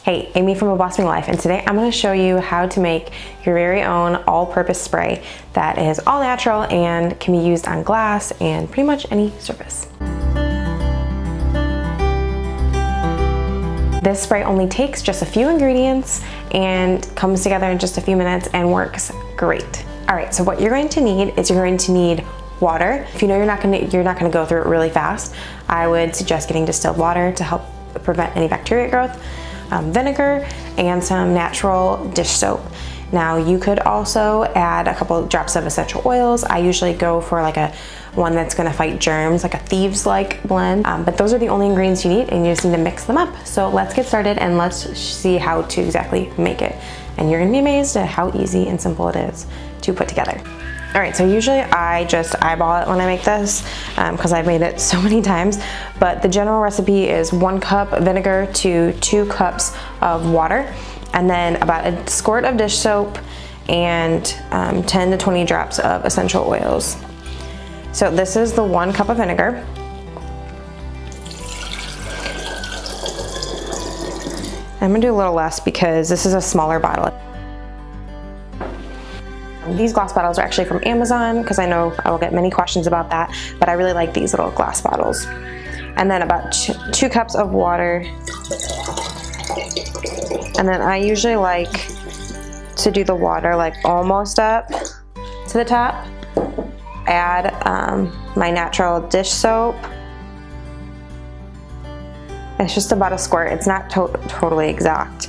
Hey, Amy from A Blossoming Life, and today I'm going to show you how to make your very own all-purpose spray that is all natural and can be used on glass and pretty much any surface. This spray only takes just a few ingredients and comes together in just a few minutes and works great. All right, so what you're going to need is water. If you know you're not going to go through it really fast, I would suggest getting distilled water to help prevent any bacteria growth, vinegar, and some natural dish soap. Now you could also add a couple drops of essential oils. I usually go for like one that's going to fight germs, like a thieves-like blend, but those are the only ingredients you need, and you just need to mix them up. So let's get started and let's see how to exactly make it. And you're going to be amazed at how easy and simple it is to put together. All right, so usually I just eyeball it when I make this because I've made it so many times, but the general recipe is 1 cup vinegar to 2 cups of water, and then about a squirt of dish soap and 10 to 20 drops of essential oils. So this is the 1 cup of vinegar. I'm gonna do a little less because this is a smaller bottle. These glass bottles are actually from Amazon because I know I will get many questions about that, but I really like these little glass bottles. And then about 2 cups of water. And then I usually like to do the water like almost up to the top. Add my natural dish soap. It's just about a squirt. It's not totally exact.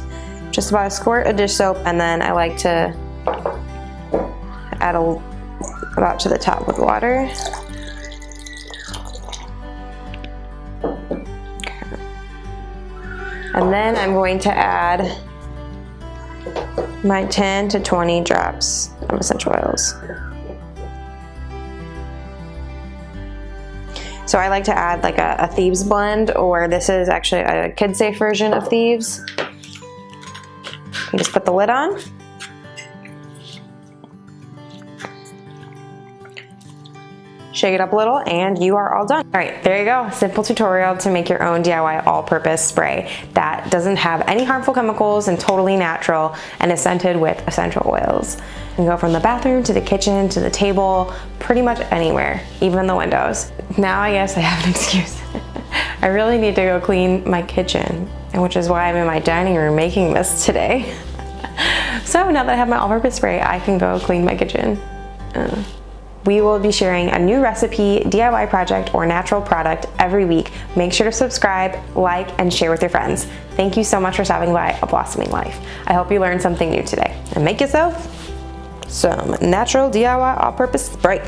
Just about a squirt of dish soap, and then I like to add about to the top with water. Okay. And then I'm going to add my 10 to 20 drops of essential oils. So I like to add like a Thieves blend, or this is actually a kid-safe version of Thieves. You just put the lid on. Shake it up a little and you are all done. All right, there you go. Simple tutorial to make your own DIY all-purpose spray that doesn't have any harmful chemicals and totally natural and is scented with essential oils. You can go from the bathroom to the kitchen to the table, pretty much anywhere, even the windows. Now I guess I have an excuse. I really need to go clean my kitchen, which is why I'm in my dining room making this today. So now that I have my all-purpose spray, I can go clean my kitchen. We will be sharing a new recipe, DIY project, or natural product every week. Make sure to subscribe, like, and share with your friends. Thank you so much for stopping by A Blossoming Life. I hope you learned something new today. And make yourself some natural DIY all-purpose spray.